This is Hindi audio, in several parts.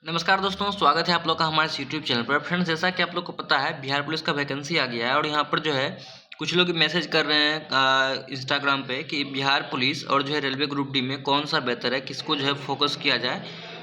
नमस्कार दोस्तों, स्वागत है आप लोग का हमारे इस यूट्यूब चैनल पर। फ्रेंड्स, जैसा कि आप लोग को पता है, बिहार पुलिस का वैकेंसी आ गया है और यहाँ पर जो है कुछ लोग मैसेज कर रहे हैं इंस्टाग्राम पे कि बिहार पुलिस और जो है रेलवे ग्रुप डी में कौन सा बेहतर है, किसको जो है फोकस किया जाए,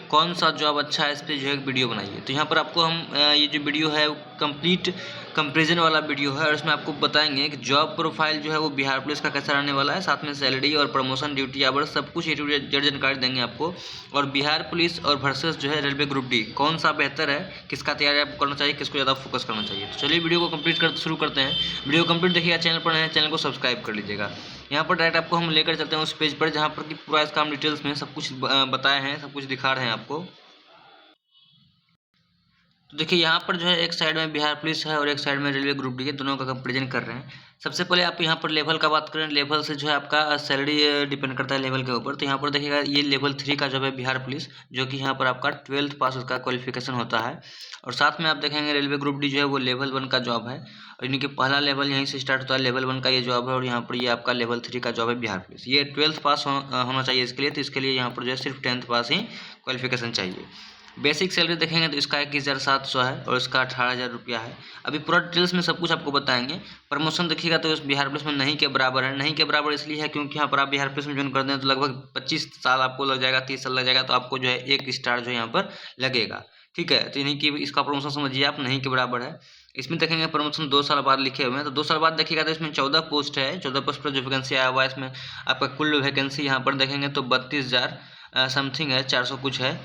कौन सा जॉब अच्छा है, इस पर जो है एक वीडियो बनाइए। तो यहाँ पर आपको हम ये जो वीडियो है कंप्लीट कंपेरिजन वाला वीडियो है और इसमें आपको बताएंगे कि जॉब प्रोफाइल जो है वो बिहार पुलिस का कैसा रहने वाला है, साथ में सैलरी और प्रमोशन, ड्यूटी आवर्स, सब कुछ ए टू जेड जानकारी देंगे आपको। और बिहार पुलिस और वर्सेस जो है रेलवे ग्रुप डी, कौन सा बेहतर है, किसका तैयारी आपको करना चाहिए, किसको ज़्यादा फोकस करना चाहिए। तो चलिए वीडियो को कंप्लीट कर शुरू करते हैं। वीडियो कंप्लीट देखिएगा, चैनल पर नए चैनल को सब्सक्राइब कर लीजिएगा। यहाँ पर डायरेक्ट आपको हम लेकर चलते हैं उस पेज पर जहाँ पर कि पूरा इसका हम डिटेल्स में सब कुछ बताए हैं, सब कुछ दिखा रहे हैं आपको। तो देखिए यहाँ पर जो है एक साइड में बिहार पुलिस है और एक साइड में रेलवे ग्रुप डी है, दोनों का कंपेरिजन कर रहे हैं। सबसे पहले आप यहाँ पर लेवल का बात करें, लेवल से जो है आपका सैलरी डिपेंड करता है लेवल के ऊपर। तो यहाँ पर देखिएगा ये लेवल 3 का जॉब है बिहार पुलिस, जो कि यहाँ पर आपका 12th पास उसका क्वालिफिकेशन होता है। और साथ में आप देखेंगे रेलवे ग्रुप डी जो है वो लेवल 1 का जॉब है और इनके पहला लेवल यहीं से स्टार्ट होता है, लेवल 1 का ये जॉब है। और यहाँ पर ये आपका लेवल 3 का जॉब है बिहार पुलिस। ये 12th पास होना चाहिए इसके लिए, तो इसके लिए यहाँ पर जो है सिर्फ 10th पास ही क्वालिफिकेशन चाहिए। बेसिक सैलरी देखेंगे तो इसका 21,700 है और इसका 18,000 रुपया है। अभी पूरा डिटेल्स में सब कुछ आपको बताएंगे। प्रमोशन देखिएगा तो इस बिहार पुलिस में नहीं के बराबर है। नहीं के बराबर इसलिए है क्योंकि यहाँ पर आप बिहार पुलिस में ज्वाइन कर दें तो लगभग 25 साल आपको लग जाएगा, 30 साल लग जाएगा, तो आपको जो है 1 स्टार जो है यहाँ पर लगेगा। ठीक है, तो यानी कि इसका प्रमोशन समझिए आप नहीं के बराबर है। इसमें देखेंगे प्रमोशन 2 साल बाद लिखे हुए हैं, तो 2 साल बाद देखिएगा तो इसमें 14 पोस्ट है। 14 पोस्ट पर जो वैकेंसी आया हुआ है, इसमें आपका कुल वैकेंसी यहाँ पर देखेंगे तो 32,000 समथिंग है, 400 कुछ है,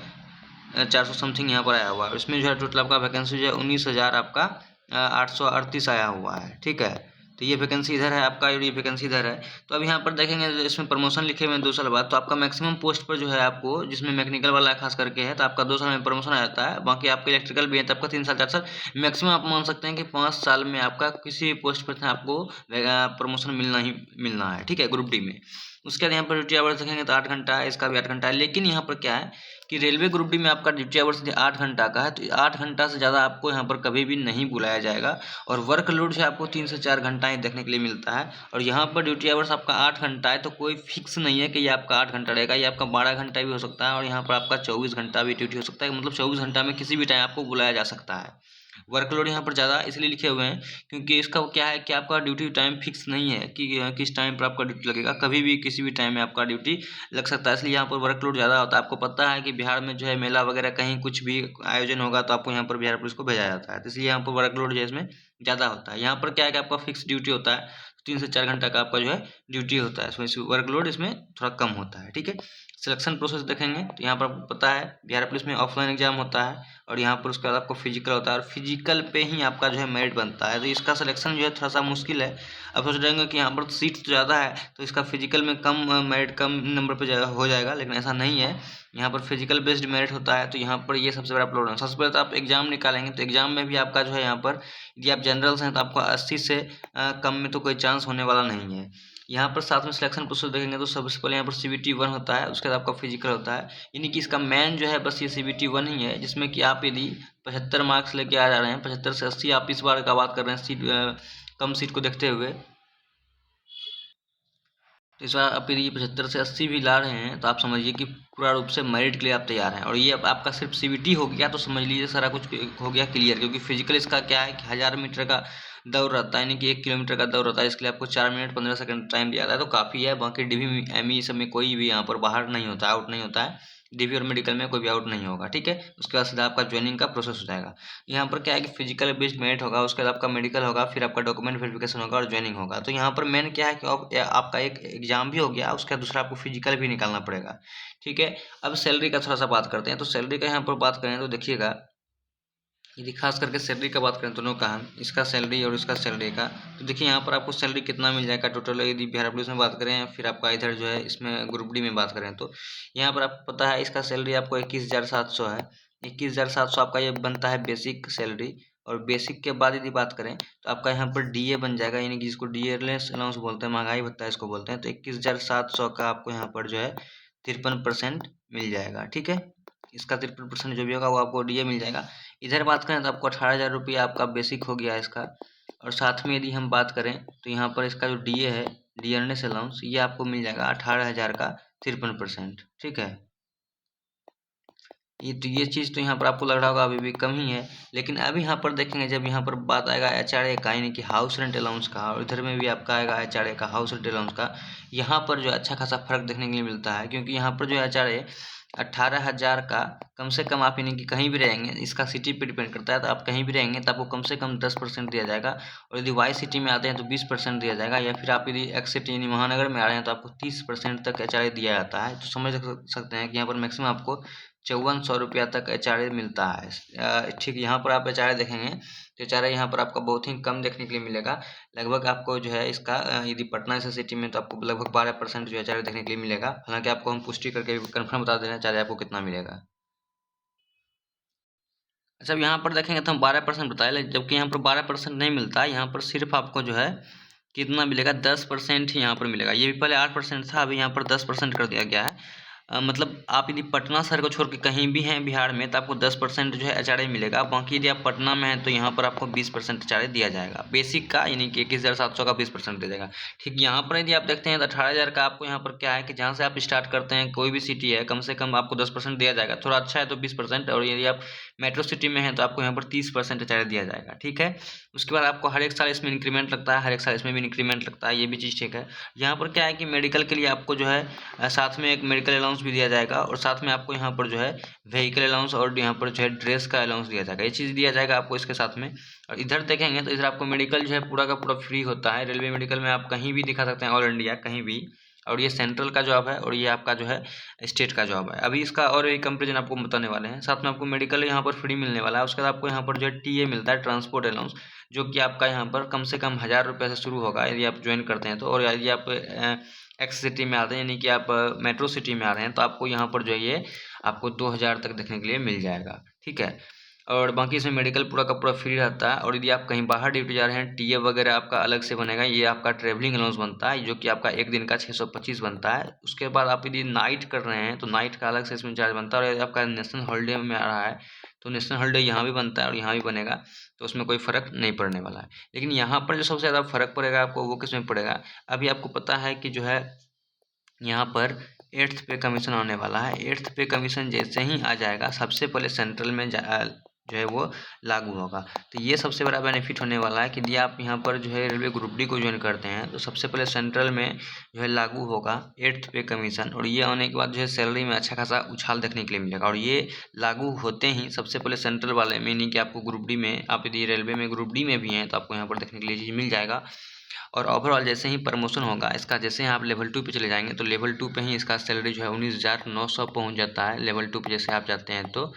400 समथिंग यहाँ पर आया हुआ है। इसमें जो है टोटल आपका वैकेंसी जो है 19,000 आपका 838 आया हुआ है। ठीक है, तो ये वैकेंसी इधर है आपका और ये वैकेंसी इधर है। तो अब यहाँ पर देखेंगे तो इसमें प्रमोशन लिखे हुए हैं 2 साल बाद, तो आपका मैक्सिमम पोस्ट पर जो है आपको, जिसमें मैकेनिकल वाला खास करके है, तो आपका 2 साल में प्रमोशन आ जाता है। बाकी आपका इलेक्ट्रिकल भी है तो आपका 3 साल 4 साल, मैक्सिमम आप मान सकते हैं कि 5 साल में आपका किसी भी पोस्ट पर आपको प्रमोशन मिलना ही मिलना है। ठीक है, ग्रुप डी में। उसके बाद यहाँ पर ड्यूटी आवर्स देखेंगे तो 8 घंटा है, इसका भी 8 घंटा है। लेकिन यहाँ पर क्या है कि रेलवे ग्रुप डी में आपका ड्यूटी आवर्स 8 घंटा का है, तो 8 घंटा से ज़्यादा आपको यहाँ पर कभी भी नहीं बुलाया जाएगा और वर्कलोड जो है आपको 3 से 4 घंटा ही देखने के लिए मिलता है। और यहाँ पर ड्यूटी आवर्स आपका 8 घंटा है, तो कोई फिक्स नहीं है कि ये आपका 8 घंटा रहेगा, ये आपका 12 घंटा भी हो सकता है और यहाँ पर आपका 24 घंटा भी ड्यूटी हो सकता है। मतलब 24 घंटा में किसी भी टाइम आपको बुलाया जा सकता है। वर्कलोड यहाँ पर ज़्यादा इसलिए लिखे हुए हैं क्योंकि इसका वो क्या है कि आपका ड्यूटी टाइम फिक्स नहीं है कि किस टाइम पर आपका ड्यूटी लगेगा, कभी भी किसी भी टाइम में आपका ड्यूटी लग सकता है। इसलिए यहाँ पर वर्कलोड ज़्यादा होता है। आपको पता है कि बिहार में जो है मेला वगैरह कहीं कुछ भी आयोजन होगा तो आपको यहाँ पर बिहार पुलिस को भेजा जाता है, तो इसलिए यहाँ पर वर्कलोड जो है इसमें ज़्यादा होता है। यहाँ पर क्या है कि आपका फिक्स ड्यूटी होता है, 3 से 4 घंटा का आपका जो है ड्यूटी होता है, इसमें वर्कलोड इसमें थोड़ा कम होता है। ठीक है, सिलेक्शन प्रोसेस देखेंगे तो यहाँ पर आपको पता है बिहार पुलिस में ऑफलाइन एग्जाम होता है और यहाँ पर उसके बाद आपको फिजिकल होता है और फिजिकल पे ही आपका जो है मेरिट बनता है। तो इसका सिलेक्शन जो है थोड़ा सा मुश्किल है। आप सोच रहे होंगे कि यहाँ पर सीट तो ज़्यादा है तो इसका फिजिकल में कम मेरिट, कम नंबर पे हो जाएगा, लेकिन ऐसा नहीं है। यहाँ पर फिजिकल बेस्ड मेरिट होता है, तो यहाँ पर ये सबसे बड़ा प्रॉब्लम है। सबसे पहले तो आप एग्जाम निकालेंगे तो एग्जाम में भी आपका जो है यहाँ पर यदि आप जनरल्स हैं तो आपका 80 से कम में तो कोई चांस होने वाला नहीं है। यहाँ पर साथ में सिलेक्शन प्रोसेस देखेंगे तो सबसे पहले यहाँ पर CBT 1 होता है, उसके बाद आपका फिजिकल होता है। यानी कि इसका मेन जो है बस ये CBT 1 ही है, जिसमें कि आप यदि 75 मार्क्स लेके आ जा रहे हैं, 75 से 80 आप इस बार का बात कर रहे हैं सीट कम सीट को देखते हुए, तो इस बार आप यदि 75 से 80 भी ला रहे हैं तो आप समझिए कि पूरा रूप से मेरिट के लिए आप तैयार हैं। और ये अब आपका सिर्फ CBT हो गया तो समझ लीजिए सारा कुछ हो गया क्लियर, क्योंकि फिजिकल इसका क्या है कि 1000 मीटर का दौड़ रहता है, यानी कि 1 किलोमीटर का दौड़ रहता है। इसके लिए आपको 4 मिनट 15 सेकंड टाइम दिया जाता है, तो काफ़ी है। बाकी DV ME सब में कोई भी यहाँ पर बाहर नहीं होता है, आउट नहीं होता है। DV और मेडिकल में कोई भी आउट नहीं होगा। ठीक है, उसके बाद सीधा आपका ज्वाइनिंग का प्रोसेस हो जाएगा। यहाँ पर क्या है कि फिजिकल बेस्ड मेरिट होगा, उसके बाद आपका मेडिकल होगा, फिर आपका डॉक्यूमेंट वेरिफिकेशन होगा और ज्वाइनिंग होगा। तो यहाँ पर मेन क्या है कि अब आपका एक एग्जाम भी हो गया, उसका दूसरा आपको फिजिकल भी निकालना पड़ेगा। ठीक है, अब सैलरी का थोड़ा सा बात करते हैं। तो सैलरी का यहाँ पर बात करें तो देखिएगा, यदि खास करके सैलरी का बात करें दोनों का हम, इसका सैलरी और इसका सैलरी का, तो देखिए यहाँ पर आपको सैलरी कितना मिल जाएगा टोटल। यदि बिहार पुलिस में बात करें फिर आपका इधर जो है इसमें ग्रुप डी में बात करें तो यहाँ पर आपको पता है इसका सैलरी आपको 21,700 है। 21,700 आपका ये बनता है बेसिक सैलरी। और बेसिक के बाद यदि बात करें तो आपका यहाँ पर DA बन जाएगा, यानी कि जिसको डियरलेस अलाउंस बोलते हैं, महंगाई भत्ता इसको बोलते हैं। तो 21,700 का आपको यहाँ पर जो है 53% मिल जाएगा। ठीक है, इसका 53% जो भी होगा वो आपको DA मिल जाएगा। इधर बात करें तो आपको 18,000 रुपया आपका बेसिक हो गया इसका। और साथ में यदि हम बात करें तो यहाँ पर इसका जो DA है, डियरनेस अलाउंस, ये आपको मिल जाएगा 18,000 का 53%। ठीक है, ये चीज़ तो यहाँ पर आपको लग रहा होगा अभी भी कम ही है, लेकिन अभी यहाँ पर देखेंगे जब यहाँ पर बात आएगा एचआरए का, यानी कि हाउस रेंट अलाउंस का, और इधर में भी आपका आएगा एचआरए का, हाउस रेंट अलाउंस का, यहाँ पर जो अच्छा खासा फर्क देखने के लिए मिलता है, क्योंकि यहाँ पर जो एचआरए 18,000 का कम से कम आप यानी कि कहीं भी रहेंगे, इसका सिटी पे डिपेंड करता है, तो आप कहीं भी रहेंगे तो आपको कम से कम 10% दिया जाएगा, और यदि वाई सिटी में आते हैं तो 20% दिया जाएगा, या फिर आप यदि एक्स सिटी यानी महानगर में आ रहे हैं तो आपको 30% तक एचआरए दिया जाता है। तो समझ सकते हैं कि यहाँ पर मैक्सिमम आपको 5400 रुपया तक एचआरए मिलता है। ठीक, यहाँ पर आप एचआरए देखेंगे तो एचआरए यहाँ पर आपका बहुत ही कम देखने के लिए मिलेगा। लगभग आपको जो है इसका यदि पटना जैसे सिटी में तो आपको लगभग 12% जो एचआरए देखने के लिए मिलेगा। हालांकि आपको हम पुष्टि करके कंफर्म बता दे रहे हैं एचआरए आपको कितना मिलेगा। अच्छा, अब यहाँ पर देखेंगे तो हम 12% बताए, जबकि यहाँ पर 12% नहीं मिलता है। यहाँ पर सिर्फ आपको जो है कितना मिलेगा, 10% ही यहाँ पर मिलेगा। ये भी पहले 8% था, अभी यहाँ पर 10% कर दिया गया है। मतलब आप यदि पटना शहर को छोड़ के कहीं भी हैं बिहार में तो आपको 10% जो है एचआरए मिलेगा। बाकी यदि आप पटना में हैं तो यहाँ पर आपको 20% एचआरए दिया जाएगा बेसिक का, यानी कि 21,700 का 20% दिया जाएगा। ठीक, यहाँ पर यदि आप देखते हैं तो 18,000 का आपको यहाँ पर क्या है कि जहाँ से आप स्टार्ट करते हैं कोई भी सिटी है, कम से कम आपको 10% दिया जाएगा। थोड़ा अच्छा है तो 20%, और यदि आप मेट्रो सिटी में हैं तो आपको यहाँ पर 30% एचआरए दिया जाएगा। ठीक है, उसके बाद आपको हर एक साल इसमें इंक्रीमेंट लगता है, हर एक साल इसमें भी इंक्रीमेंट लगता है, ये भी चीज़ ठीक है। यहाँ पर क्या है कि मेडिकल के लिए आपको जो है साथ में एक मेडिकल अलाउंस भी दिया जाएगा, और साथ में आपको यहाँ पर जो है व्हीकल अलाउंस और यहाँ पर जो है ड्रेस का अलाउंस दिया जाएगा। ये चीज़ दिया जाएगा आपको इसके साथ में। और इधर देखेंगे तो इधर आपको मेडिकल जो है पूरा का पूरा फ्री होता है। रेलवे मेडिकल में आप कहीं भी दिखा सकते हैं, ऑल इंडिया कहीं भी। और ये सेंट्रल का जॉब है और ये आपका जो है स्टेट का जॉब है। अभी इसका और एक कंपेरिजन आपको बताने वाले हैं। साथ में आपको मेडिकल यहाँ पर फ्री मिलने वाला है। उसके बाद आपको यहाँ पर जो है टीए मिलता है, ट्रांसपोर्ट अलाउंस, जो कि आपका यहाँ पर कम से कम 1,000 रुपये से शुरू होगा यदि आप ज्वाइन करते हैं तो। और यदि आप एक्स सिटी में आते हैं, यानी कि आप मेट्रो सिटी में आ रहे हैं, तो आपको यहाँ पर जो है ये आपको 2,000 तक देखने के लिए मिल जाएगा। ठीक है, और बाकी इसमें मेडिकल पूरा का पूरा फ्री रहता है। और यदि आप कहीं बाहर ड्यूटी जा रहे हैं, टीए वगैरह आपका अलग से बनेगा। ये आपका ट्रैवलिंग अलाउंस बनता है, जो कि आपका एक दिन का 625 बनता है। उसके बाद आप यदि नाइट कर रहे हैं तो नाइट का अलग से इसमें चार्ज बनता है। और यदि आपका नेशनल हॉलीडे में आ रहा है तो नेशनल हॉलीडे यहाँ भी बनता है और यहाँ भी बनेगा, तो उसमें कोई फ़र्क नहीं पड़ने वाला है। लेकिन यहाँ पर जो सबसे ज़्यादा फ़र्क पड़ेगा आपको, वो किस में पड़ेगा? अभी आपको पता है कि जो है यहाँ पर 8th पे कमीशन आने वाला है। 8th पे कमीशन जैसे ही आ जाएगा, सबसे पहले सेंट्रल में जो है वो लागू होगा। तो ये सबसे बड़ा बेनिफिट होने वाला है कि यदि आप यहाँ पर जो है रेलवे ग्रुप डी को ज्वाइन करते हैं तो सबसे पहले सेंट्रल में जो है लागू होगा 8th पे कमीशन। और ये आने के बाद जो है सैलरी में अच्छा खासा उछाल देखने के लिए मिलेगा। और ये लागू होते ही सबसे पहले सेंट्रल वाले में, यानी कि आपको ग्रुप डी में, आप यदि रेलवे में ग्रुप डी में भी हैं तो आपको यहाँ पर देखने के लिए चीज़ मिल जाएगा। और ओवरऑल जैसे ही प्रमोशन होगा इसका, जैसे ही आप लेवल 2 पे चले जाएंगे तो लेवल 2 पे ही इसका सैलरी जो है 19,900 पहुंच जाता है। लेवल 2 पे जैसे आप जाते हैं तो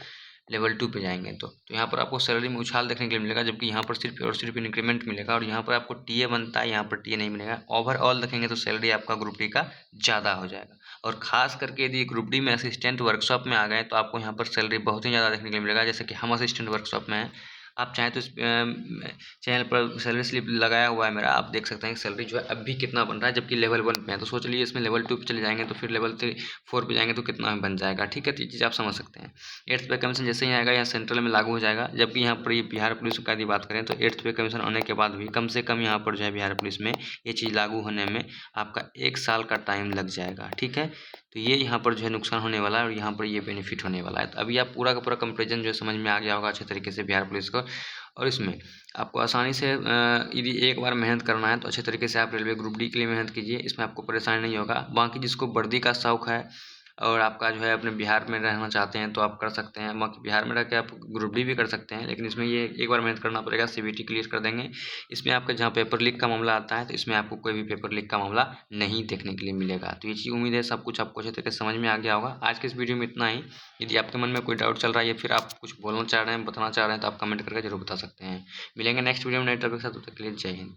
लेवल 2 पे जाएंगे तो यहाँ पर आपको सैलरी में उछाल देखने के लिए मिलेगा, जबकि यहाँ पर सिर्फ और सिर्फ इंक्रीमेंट मिलेगा। और यहाँ पर आपको टीए बनता है, यहाँ पर टीए नहीं मिलेगा। ओवरऑल देखेंगे तो सैलरी आपका ग्रुप डी का ज़्यादा हो जाएगा। और खास करके यदि ग्रुप डी में असिस्टेंट वर्कशॉप में आ गए तो आपको यहाँ पर सैलरी बहुत ही ज़्यादा देखने के लिए मिलेगा। जैसे कि हम असिस्टेंट वर्कशॉप में हैं, आप चाहें तो इस चैनल पर सैलरी स्लिप लगाया हुआ है मेरा, आप देख सकते हैं कि सैलरी जो है अब भी कितना बन रहा है, जबकि लेवल 1 पे है। तो सोच लीजिए इसमें लेवल 2 पे चले जाएंगे तो फिर लेवल 3 4 पे जाएंगे तो कितना बन जाएगा। ठीक है, तो ये चीज़ आप समझ सकते हैं। 8th पे कमीशन जैसे ही आएगा यहाँ सेंट्रल में लागू हो जाएगा। जबकि यहाँ पर ये बिहार पुलिस का यदि बात करें तो 8th पे कमीशन आने के बाद भी कम से कम यहाँ पर जो है बिहार पुलिस में ये चीज़ लागू होने में आपका 1 साल का टाइम लग जाएगा। ठीक है, तो ये यहाँ पर जो है नुकसान होने वाला है और यहाँ पर ये बेनिफिट होने वाला है। तो अभी आप पूरा का पूरा कंपेरिजन जो है समझ में आ गया होगा अच्छे तरीके से बिहार पुलिस को। और इसमें आपको आसानी से यदि एक बार मेहनत करना है तो अच्छे तरीके से आप रेलवे ग्रुप डी के लिए मेहनत कीजिए, इसमें आपको परेशानी नहीं होगा। बाकी जिसको वर्दी का शौक़ है और आपका जो है अपने बिहार में रहना चाहते हैं तो आप कर सकते हैं। बाकी बिहार में रह के आप ग्रुप डी भी कर सकते हैं, लेकिन इसमें ये एक बार मेहनत करना पड़ेगा, सीबीटी क्लियर कर देंगे। इसमें आपका जहाँ पेपर लीक का मामला आता है तो इसमें आपको कोई भी पेपर लीक का मामला नहीं देखने के लिए मिलेगा। तो ये चीज़ उम्मीद है सब कुछ आपको अच्छे तरीके से समझ में आ गया होगा। आज के इस वीडियो में इतना ही। यदि आपके मन में कोई डाउट चल रहा है या फिर आप कुछ बोलना चाह रहे हैं, बताना चाह रहे हैं, तो आप कमेंट करके जरूर बता सकते हैं। मिलेंगे नेक्स्ट वीडियो में नए टॉपिक के साथ, तब तक के लिए जय हिंद।